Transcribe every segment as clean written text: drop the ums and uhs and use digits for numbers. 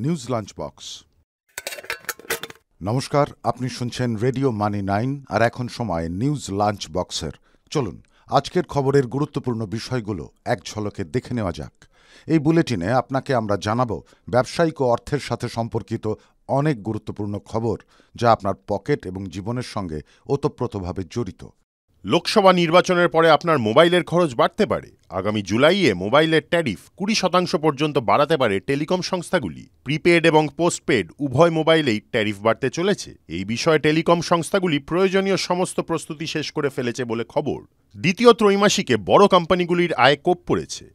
News lunch box. নমস্কার, আপনি শুনছেন রেডিও মানি 9 আর এখন সময় নিউজ লাঞ্চ বক্সের। চলুন আজকের খবরের গুরুত্বপূর্ণ বিষয়গুলো এক ঝলকে দেখে নেওয়া যাক। এই বুলেটিনে আপনাকে আমরা জানাবো ব্যবসায়িক ও অর্থের সাথে সম্পর্কিত অনেক গুরুত্বপূর্ণ খবর, যা আপনার পকেট এবং জীবনের সঙ্গে ওতপ্রোতভাবে জড়িত। লোকসভা নির্বাচনের পরে আপনার মোবাইলের খরচ বাড়তে পারে। আগামী জুলাইয়ে মোবাইলের ট্যারিফ 20% পর্যন্ত বাড়াতে পারে টেলিকম সংস্থাগুলি। প্রিপেড এবং পোস্টপেড উভয় মোবাইলেই ট্যারিফ বাড়তে চলেছে। এই বিষয়ে টেলিকম সংস্থাগুলি প্রয়োজনীয় সমস্ত প্রস্তুতি শেষ করে ফেলেছে বলে খবর। দ্বিতীয় ত্রৈমাসিকে বড় কোম্পানিগুলির আয় কোপ পড়েছে,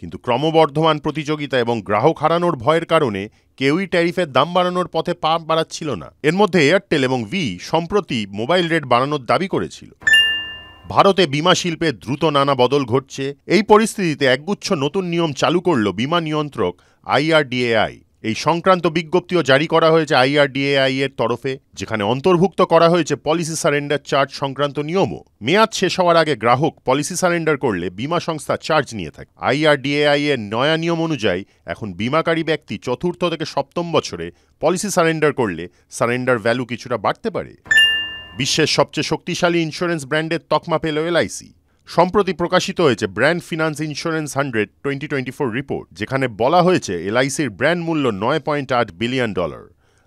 কিন্তু ক্রমবর্ধমান প্রতিযোগিতা এবং গ্রাহক হারানোর ভয়ের কারণে কেউই ট্যারিফের দাম বাড়ানোর পথে পা বাড়াচ্ছিল না। এর মধ্যে এয়ারটেল এবং সম্প্রতি মোবাইল রেট বাড়ানোর দাবি করেছিল। ভারতে বিমা শিল্পে দ্রুত নানা বদল ঘটছে। এই পরিস্থিতিতে একগুচ্ছ নতুন নিয়ম চালু করল বিমা নিয়ন্ত্রক IRDAI। এই সংক্রান্ত বিজ্ঞপ্তিও জারি করা হয়েছে IRDAI এর তরফে, যেখানে অন্তর্ভুক্ত করা হয়েছে পলিসি সারেন্ডার চার্জ সংক্রান্ত নিয়মও। মেয়াদ শেষ হওয়ার আগে গ্রাহক পলিসি সারেন্ডার করলে বিমা সংস্থা চার্জ নিয়ে থাকে। IRDAI এর নয়া নিয়ম অনুযায়ী এখন বিমাকারী ব্যক্তি চতুর্থ থেকে সপ্তম বছরে পলিসি সারেন্ডার করলে সারেন্ডার ভ্যালু কিছুটা বাড়তে পারে। বিশ্বের সবচেয়ে শক্তিশালী ইন্স্যুরেন্স ব্র্যান্ডের তকমা পেল LIC। সম্প্রতি প্রকাশিত হয়েছে ব্র্যান্ড ফিনান্স ইন্স্যুরেন্স 100 2024 রিপোর্ট, যেখানে বলা হয়েছে LICর ব্র্যান্ড মূল্য $9.8 বিলিয়ন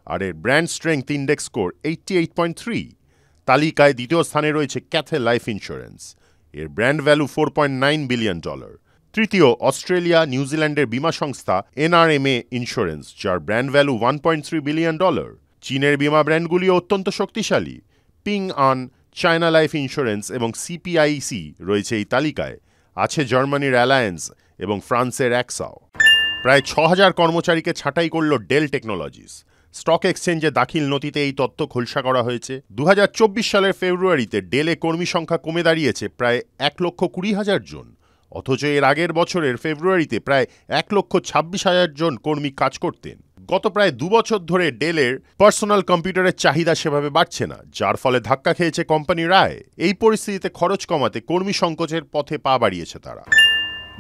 আর এর ব্র্যান্ড স্ট্রেংথ ইন্ডেক্স স্কোর 88.3। তালিকায় দ্বিতীয় স্থানে রয়েছে ক্যাথে লাইফ ইন্স্যুরেন্স, এর ব্র্যান্ড ভ্যালু $4.9 বিলিয়ন। তৃতীয় অস্ট্রেলিয়া নিউজিল্যান্ডের বিমা সংস্থা NRMA ইন্স্যুরেন্স, যার ব্র্যান্ড ভ্যালু $1.3 বিলিয়ন। চীনের বিমা ব্র্যান্ডগুলিও অত্যন্ত শক্তিশালী। পিং আন, চায়না লাইফ ইন্স্যুরেন্স এবং CPIC রয়েছে এই তালিকায়। আছে জার্মানির অ্যালায়েন্স এবং ফ্রান্সের অ্যাক্সাও। প্রায় 6000 কর্মচারীকে ছাঁটাই করল ডেল টেকনোলজিস। স্টক এক্সচেঞ্জে দাখিল নথিতে এই তথ্য খোলসা করা হয়েছে। 2024 সালের ফেব্রুয়ারিতে ডেলে কর্মী সংখ্যা কমে দাঁড়িয়েছে প্রায় 1,20,000 জন। অথচ এর আগের বছরের ফেব্রুয়ারিতে প্রায় 1,26,000 জন কর্মী কাজ করতেন। গত প্রায় 2 বছর ধরে ডেলের পার্সোনাল কম্পিউটারের চাহিদা সেভাবে বাড়ছে না, যার ফলে ধাক্কা খেয়েছে কোম্পানির আয়। এই পরিস্থিতিতে খরচ কমাতে কর্মী সংকোচের পথে পা বাড়িয়েছে তারা।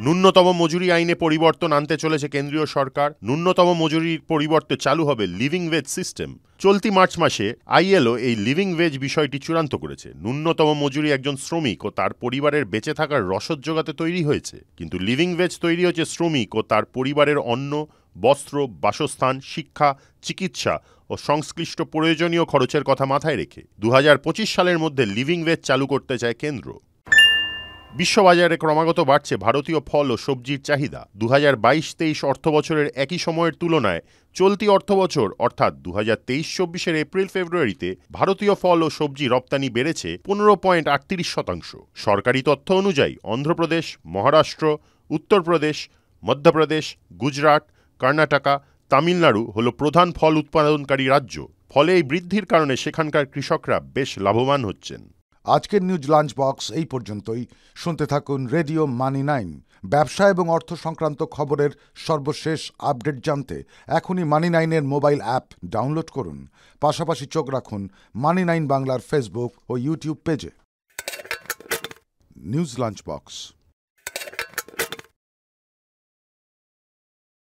ন্যূনতম মজুরি আইনে পরিবর্তন আনতে চলেছে কেন্দ্রীয় সরকার। ন্যূনতম মজুরির পরিবর্তে চালু হবে লিভিং ওয়েজ সিস্টেম। চলতি মার্চ মাসে ILO এই লিভিং ওয়েজ বিষয়টি চূড়ান্ত করেছে। ন্যূনতম মজুরি একজন শ্রমিক ও তার পরিবারের বেঁচে থাকার রসদ জোগাতে তৈরি হয়েছে, কিন্তু লিভিং ওয়েজ তৈরি হচ্ছে শ্রমিক ও তার পরিবারের অন্ন, বস্ত্র, বাসস্থান, শিক্ষা, চিকিৎসা ও সংশ্লিষ্ট প্রয়োজনীয় খরচের কথা মাথায় রেখে 2025 সালের মধ্যে লিভিং ওয়েজ চালু করতে চায় কেন্দ্র। বিশ্ববাজারে ক্রমাগত বাড়ছে ভারতীয় ফল ও সবজির চাহিদা। 2022-23 অর্থবছরের একই সময়ের তুলনায় চলতি অর্থবছর অর্থাৎ 2023-24 এপ্রিল ফেব্রুয়ারিতে ভারতীয় ফল ও সবজি রপ্তানি বেড়েছে 15.38%। সরকারি তথ্য অনুযায়ী অন্ধ্রপ্রদেশ, মহারাষ্ট্র, উত্তরপ্রদেশ, মধ্যপ্রদেশ, গুজরাট, কর্ণাটকা, তামিলনাড়ু হল প্রধান ফল উৎপাদনকারী রাজ্য। ফলে এই বৃদ্ধির কারণে সেখানকার কৃষকরা বেশ লাভবান হচ্ছেন। আজকের নিউজ লাঞ্চ বক্স এই পর্যন্তই। শুনতে থাকুন রেডিও মানি 9। ব্যবসা এবং অর্থ সংক্রান্ত খবরের সর্বশেষ আপডেট জানতে এখনই মানি 9-এর মোবাইল অ্যাপ ডাউনলোড করুন। পাশাপাশি চোখ রাখুন মানি 9 বাংলার ফেসবুক ও ইউটিউব পেজে। News lunch box.